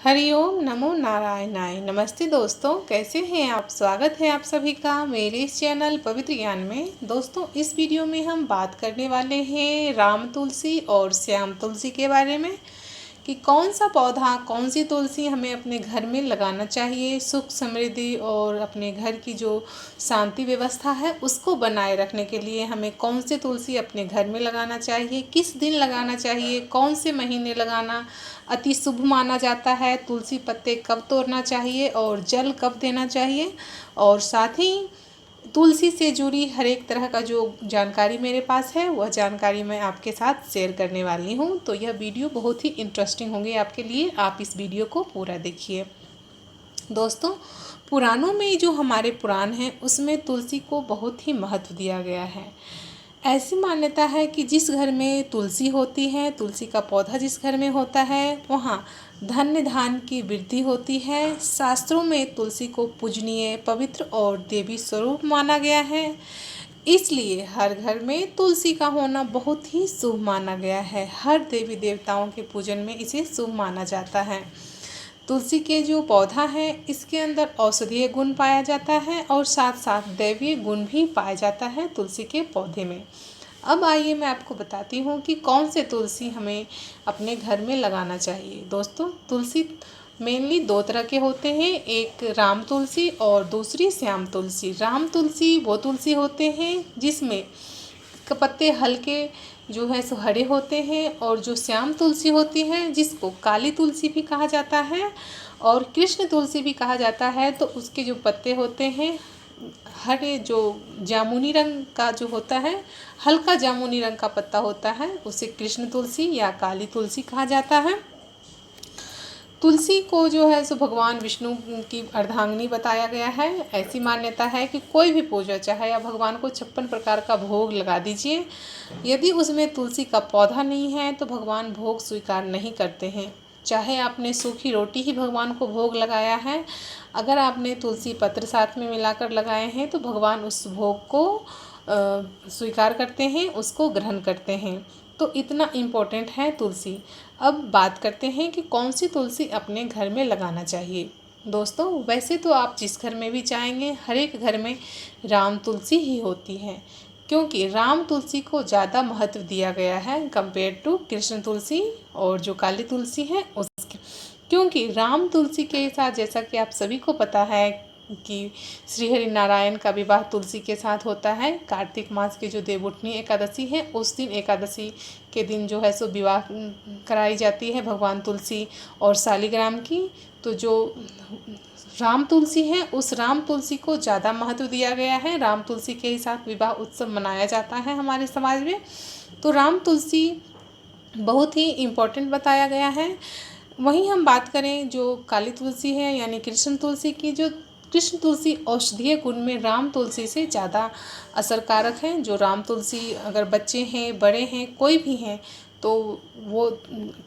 हरिओम नमो नारायणाय। नमस्ते दोस्तों, कैसे हैं आप। स्वागत है आप सभी का मेरे इस चैनल पवित्र ज्ञान में। दोस्तों, इस वीडियो में हम बात करने वाले हैं राम तुलसी और श्याम तुलसी के बारे में कि कौन सा पौधा, कौन सी तुलसी हमें अपने घर में लगाना चाहिए। सुख समृद्धि और अपने घर की जो शांति व्यवस्था है उसको बनाए रखने के लिए हमें कौन सी तुलसी अपने घर में लगाना चाहिए, किस दिन लगाना चाहिए, कौन से महीने लगाना अति शुभ माना जाता है, तुलसी पत्ते कब तोड़ना चाहिए और जल कब देना चाहिए, और साथ ही तुलसी से जुड़ी हर एक तरह का जो जानकारी मेरे पास है वह जानकारी मैं आपके साथ शेयर करने वाली हूँ। तो यह वीडियो बहुत ही इंटरेस्टिंग होंगे आपके लिए, आप इस वीडियो को पूरा देखिए। दोस्तों, पुराणों में जो हमारे पुराण हैं उसमें तुलसी को बहुत ही महत्व दिया गया है। ऐसी मान्यता है कि जिस घर में तुलसी होती है, तुलसी का पौधा जिस घर में होता है, वहाँ धन्य धान्य की वृद्धि होती है। शास्त्रों में तुलसी को पूजनीय, पवित्र और देवी स्वरूप माना गया है। इसलिए हर घर में तुलसी का होना बहुत ही शुभ माना गया है। हर देवी देवताओं के पूजन में इसे शुभ माना जाता है। तुलसी के जो पौधा है इसके अंदर औषधीय गुण पाया जाता है और साथ साथ दैवीय गुण भी पाया जाता है तुलसी के पौधे में। अब आइए मैं आपको बताती हूँ कि कौन से तुलसी हमें अपने घर में लगाना चाहिए। दोस्तों, तुलसी मेनली दो तरह के होते हैं, एक राम तुलसी और दूसरी श्याम तुलसी। राम तुलसी वो तुलसी होते हैं जिसमें पत्ते हल्के जो है सो हरे होते हैं, और जो श्याम तुलसी होती है जिसको काली तुलसी भी कहा जाता है और कृष्ण तुलसी भी कहा जाता है, तो उसके जो पत्ते होते हैं हरे, जो जामुनी रंग का जो होता है, हल्का जामुनी रंग का पत्ता होता है, उसे कृष्ण तुलसी या काली तुलसी कहा जाता है। तुलसी को जो है सो भगवान विष्णु की अर्धांगिनी बताया गया है। ऐसी मान्यता है कि कोई भी पूजा चाहे आप भगवान को 56 प्रकार का भोग लगा दीजिए, यदि उसमें तुलसी का पौधा नहीं है तो भगवान भोग स्वीकार नहीं करते हैं। चाहे आपने सूखी रोटी ही भगवान को भोग लगाया है, अगर आपने तुलसी पत्र साथ में मिलाकर लगाए हैं तो भगवान उस भोग को स्वीकार करते हैं, उसको ग्रहण करते हैं। तो इतना इम्पोर्टेंट है तुलसी। अब बात करते हैं कि कौन सी तुलसी अपने घर में लगाना चाहिए। दोस्तों, वैसे तो आप जिस घर में भी जाएंगे हर एक घर में राम तुलसी ही होती है, क्योंकि राम तुलसी को ज़्यादा महत्व दिया गया है कंपेयर टू कृष्ण तुलसी और जो काली तुलसी है उसके। क्योंकि राम तुलसी के साथ, जैसा कि आप सभी को पता है कि श्री हरि नारायण का विवाह तुलसी के साथ होता है। कार्तिक मास की जो देवउठनी एकादशी है उस दिन, एकादशी के दिन जो है सो विवाह कराई जाती है भगवान तुलसी और शालिग्राम की। तो जो राम तुलसी है उस राम तुलसी को ज़्यादा महत्व दिया गया है। राम तुलसी के ही साथ विवाह उत्सव मनाया जाता है हमारे समाज में। तो राम तुलसी बहुत ही इम्पोर्टेंट बताया गया है। वहीं हम बात करें जो काली तुलसी है यानी कृष्ण तुलसी की, जो कृष्ण तुलसी औषधीय गुण में राम तुलसी से ज़्यादा असरकारक है। जो राम तुलसी, अगर बच्चे हैं, बड़े हैं, कोई भी हैं, तो वो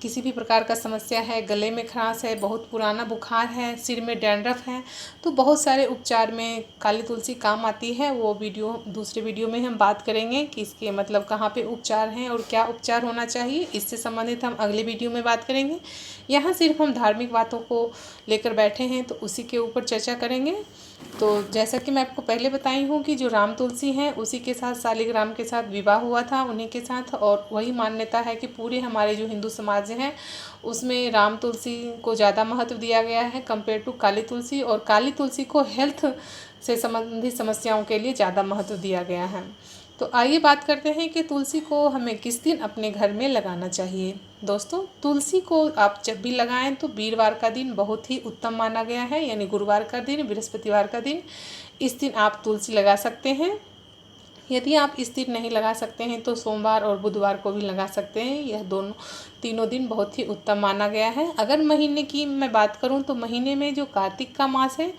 किसी भी प्रकार का समस्या है, गले में खराश है, बहुत पुराना बुखार है, सिर में डैंड्रफ है, तो बहुत सारे उपचार में काली तुलसी काम आती है। वो वीडियो दूसरे वीडियो में हम बात करेंगे कि इसके मतलब कहाँ पे उपचार हैं और क्या उपचार होना चाहिए, इससे संबंधित हम अगले वीडियो में बात करेंगे। यहाँ सिर्फ हम धार्मिक बातों को लेकर बैठे हैं तो उसी के ऊपर चर्चा करेंगे। तो जैसा कि मैं आपको पहले बताई हूँ कि जो राम तुलसी हैं उसी के साथ शालिग्राम के साथ विवाह हुआ था उन्हीं के साथ, और वही मान्यता है कि पूरे हमारे जो हिंदू समाज हैं उसमें राम तुलसी को ज़्यादा महत्व दिया गया है कंपेयर टू काली तुलसी, और काली तुलसी को हेल्थ से संबंधित समस्याओं के लिए ज़्यादा महत्व दिया गया है। तो आइए बात करते हैं कि तुलसी को हमें किस दिन अपने घर में लगाना चाहिए। दोस्तों, तुलसी को आप जब भी लगाएं तो वीरवार का दिन बहुत ही उत्तम माना गया है, यानी गुरुवार का दिन, बृहस्पतिवार का दिन, इस दिन आप तुलसी लगा सकते हैं। यदि आप इस दिन नहीं लगा सकते हैं तो सोमवार और बुधवार को भी लगा सकते हैं। यह दोनों तीनों दिन बहुत ही उत्तम माना गया है। अगर महीने की मैं बात करूं तो महीने में जो कार्तिक का मास है,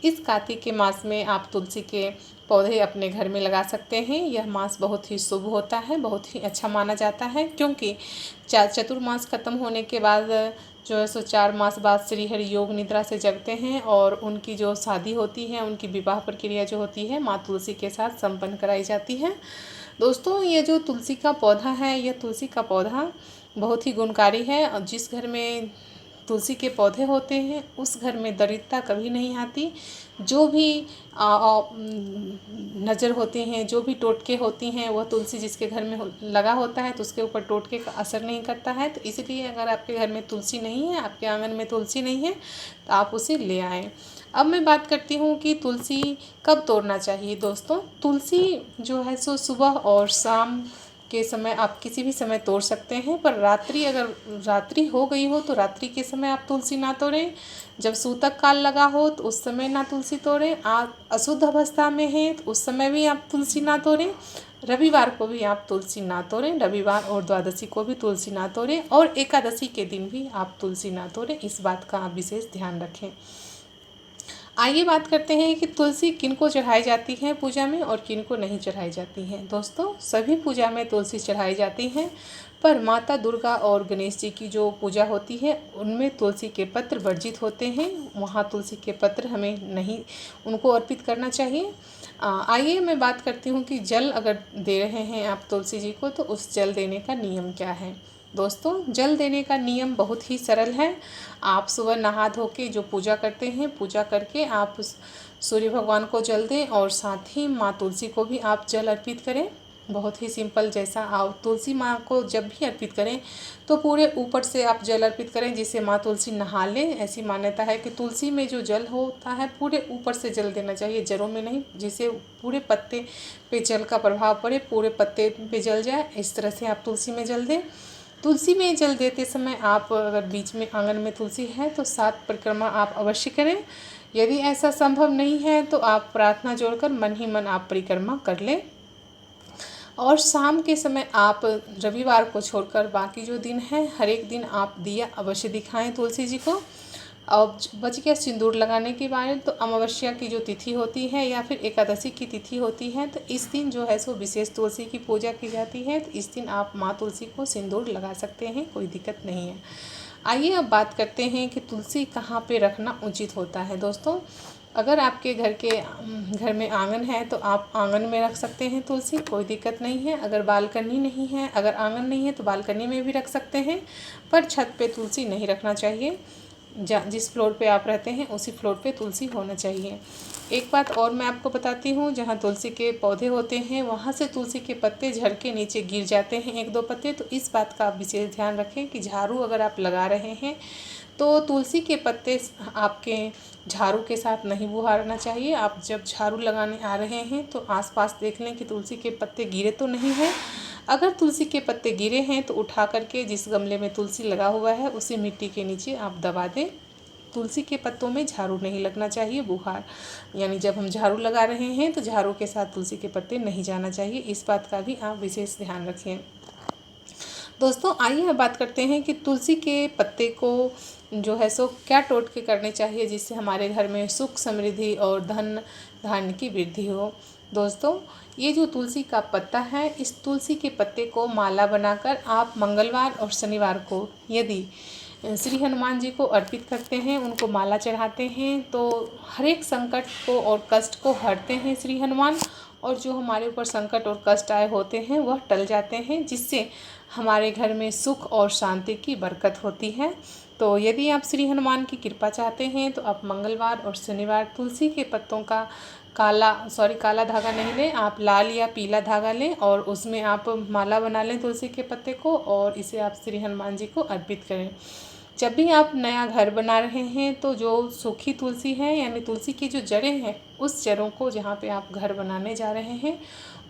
इस कार्तिक के मास में आप तुलसी के पौधे अपने घर में लगा सकते हैं। यह मास बहुत ही शुभ होता है, बहुत ही अच्छा माना जाता है, क्योंकि चतुर्मास खत्म होने के बाद जो है सो 4 मास बाद श्री हरि योग निद्रा से जगते हैं और उनकी जो शादी होती है, उनकी विवाह प्रक्रिया जो होती है माँ तुलसी के साथ संपन्न कराई जाती है। दोस्तों, ये जो तुलसी का पौधा है, यह तुलसी का पौधा बहुत ही गुणकारी है, और जिस घर में तुलसी के पौधे होते हैं उस घर में दरिद्रता कभी नहीं आती। जो भी नज़र होते हैं, जो भी टोटके होती हैं, वह तुलसी जिसके घर में लगा होता है तो उसके ऊपर टोटके का असर नहीं करता है। तो इसलिए अगर आपके घर में तुलसी नहीं है, आपके आंगन में तुलसी नहीं है, तो आप उसे ले आएँ। अब मैं बात करती हूँ कि तुलसी कब तोड़ना चाहिए। दोस्तों, तुलसी जो है सो सुबह और शाम के समय आप किसी भी समय तोड़ सकते हैं, पर अगर रात्रि हो गई हो तो रात्रि के समय आप तुलसी ना तोड़ें। जब सूतक काल लगा हो तो उस समय ना तुलसी तोड़ें। आप अशुद्ध अवस्था में हैं तो उस समय भी आप तुलसी ना तोड़ें। रविवार को भी आप तुलसी ना तोड़ें। रविवार और द्वादशी को भी तुलसी ना तोड़ें, और एकादशी के दिन भी आप तुलसी ना तोड़ें। इस बात का आप विशेष ध्यान रखें। आइए बात करते हैं कि तुलसी किनको चढ़ाई जाती है पूजा में और किनको नहीं चढ़ाई जाती है। दोस्तों, सभी पूजा में तुलसी चढ़ाई जाती हैं, पर माता दुर्गा और गणेश जी की जो पूजा होती है उनमें तुलसी के पत्र वर्जित होते हैं। वहाँ तुलसी के पत्र हमें नहीं उनको अर्पित करना चाहिए। आइए मैं बात करती हूँ कि जल अगर दे रहे हैं आप तुलसी जी को तो उस जल देने का नियम क्या है। दोस्तों, जल देने का नियम बहुत ही सरल है। आप सुबह नहा धो के जो पूजा करते हैं, पूजा करके आप सूर्य भगवान को जल दें और साथ ही माँ तुलसी को भी आप जल अर्पित करें। बहुत ही सिंपल। जैसा आप तुलसी माँ को जब भी अर्पित करें तो पूरे ऊपर से आप जल अर्पित करें जिससे माँ तुलसी नहा लें। ऐसी मान्यता है कि तुलसी में जो जल होता है पूरे ऊपर से जल देना चाहिए, जड़ों में नहीं, जिससे पूरे पत्ते पे जल का प्रभाव पड़े, पूरे पत्ते पे जल जाए। इस तरह से आप तुलसी में जल दें। तुलसी में जल देते समय आप अगर बीच में आंगन में तुलसी है तो 7 परिक्रमा आप अवश्य करें। यदि ऐसा संभव नहीं है तो आप प्रार्थना जोड़कर मन ही मन आप परिक्रमा कर लें। और शाम के समय आप रविवार को छोड़कर बाकी जो दिन है हर एक दिन आप दिया अवश्य दिखाएं तुलसी जी को। अब बच गया सिंदूर लगाने के बारे, तो अमावस्या की जो तिथि होती है या फिर एकादशी की तिथि होती है तो इस दिन जो है सो विशेष तुलसी की पूजा की जाती है। तो इस दिन आप माँ तुलसी को सिंदूर लगा सकते हैं, कोई दिक्कत नहीं है। आइए अब बात करते हैं कि तुलसी कहाँ पे रखना उचित होता है। दोस्तों, अगर आपके घर में आंगन है तो आप आंगन में रख सकते हैं तुलसी, कोई दिक्कत नहीं है। अगर बालकनी नहीं है, अगर आंगन नहीं है तो बालकनी में भी रख सकते हैं, पर छत पे तुलसी नहीं रखना चाहिए। जिस फ्लोर पे आप रहते हैं उसी फ्लोर पे तुलसी होना चाहिए। एक बात और मैं आपको बताती हूँ, जहाँ तुलसी के पौधे होते हैं वहाँ से तुलसी के पत्ते झड़ के नीचे गिर जाते हैं 1-2 पत्ते, तो इस बात का आप विशेष ध्यान रखें कि झाड़ू अगर आप लगा रहे हैं तो तुलसी के पत्ते आपके झाड़ू के साथ नहीं बुहारना चाहिए। आप जब झाड़ू लगाने आ रहे हैं तो आसपास देख लें कि तुलसी के पत्ते गिरे तो नहीं हैं। अगर तुलसी के पत्ते गिरे हैं तो उठा करके जिस गमले में तुलसी लगा हुआ है उसी मिट्टी के नीचे आप दबा दें। तुलसी के पत्तों में झाड़ू नहीं लगना चाहिए, बुहार, यानी जब हम झाड़ू लगा रहे हैं तो झाड़ू के साथ तुलसी के पत्ते नहीं जाना चाहिए। इस बात का भी आप विशेष ध्यान रखें। दोस्तों, आइए अब बात करते हैं कि तुलसी के पत्ते को जो है सो क्या टोटके करने चाहिए जिससे हमारे घर में सुख समृद्धि और धन धान्य की वृद्धि हो। दोस्तों, ये जो तुलसी का पत्ता है, इस तुलसी के पत्ते को माला बनाकर आप मंगलवार और शनिवार को यदि श्री हनुमान जी को अर्पित करते हैं, उनको माला चढ़ाते हैं, तो हर एक संकट को और कष्ट को हरते हैं श्री हनुमान, और जो हमारे ऊपर संकट और कष्ट आए होते हैं वह टल जाते हैं, जिससे हमारे घर में सुख और शांति की बरकत होती है। तो यदि आप श्री हनुमान की कृपा चाहते हैं तो आप मंगलवार और शनिवार तुलसी के पत्तों का काला धागा नहीं लें, आप लाल या पीला धागा लें और उसमें आप माला बना लें तुलसी के पत्ते को, और इसे आप श्री हनुमान जी को अर्पित करें। जब भी आप नया घर बना रहे हैं तो जो सूखी तुलसी है, यानी तुलसी की जो जड़ें हैं, उस जड़ों को जहाँ पे आप घर बनाने जा रहे हैं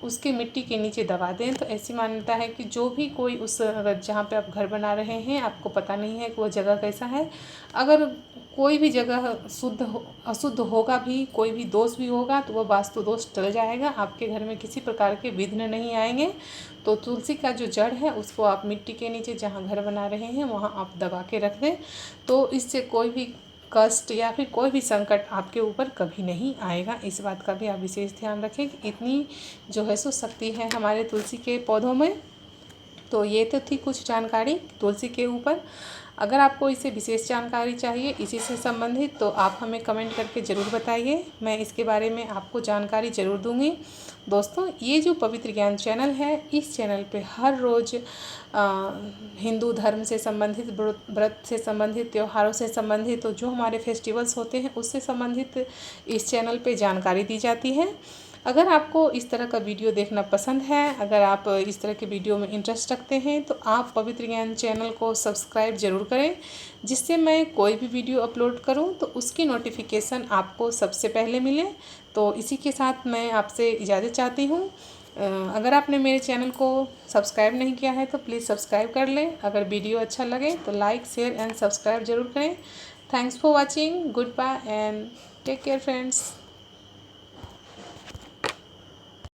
उसके मिट्टी के नीचे दबा दें। तो ऐसी मान्यता है कि जो भी कोई अगर जहाँ पे आप घर बना रहे हैं आपको पता नहीं है कि वो जगह कैसा है, अगर कोई भी जगह अशुद्ध होगा भी, कोई भी दोष भी होगा तो वह वास्तु दोष टल जाएगा, आपके घर में किसी प्रकार के विघ्न नहीं आएंगे। तो तुलसी का जो जड़ है उसको आप मिट्टी के नीचे जहाँ घर बना रहे हैं वहाँ आप दबा के रख दें, तो इससे कोई भी कष्ट या फिर कोई भी संकट आपके ऊपर कभी नहीं आएगा। इस बात का भी आप विशेष ध्यान रखें कि इतनी जो है सो शक्ति है हमारे तुलसी के पौधों में। तो ये तो थी कुछ जानकारी तुलसी के ऊपर। अगर आपको इससे विशेष जानकारी चाहिए इसी से संबंधित तो आप हमें कमेंट करके ज़रूर बताइए, मैं इसके बारे में आपको जानकारी ज़रूर दूंगी। दोस्तों, ये जो पवित्र ज्ञान चैनल है, इस चैनल पे हर रोज़ हिंदू धर्म से संबंधित, व्रत से संबंधित, त्योहारों से संबंधित, तो जो हमारे फेस्टिवल्स होते हैं उससे संबंधित इस चैनल पे जानकारी दी जाती है। अगर आपको इस तरह का वीडियो देखना पसंद है, अगर आप इस तरह के वीडियो में इंटरेस्ट रखते हैं तो आप पवित्र ज्ञान चैनल को सब्सक्राइब ज़रूर करें, जिससे मैं कोई भी वीडियो अपलोड करूं तो उसकी नोटिफिकेशन आपको सबसे पहले मिले। तो इसी के साथ मैं आपसे इजाज़त चाहती हूं। अगर आपने मेरे चैनल को सब्सक्राइब नहीं किया है तो प्लीज़ सब्सक्राइब कर लें। अगर वीडियो अच्छा लगे तो लाइक, शेयर एंड सब्सक्राइब ज़रूर करें। Thanks for watching. Goodbye and take care friends.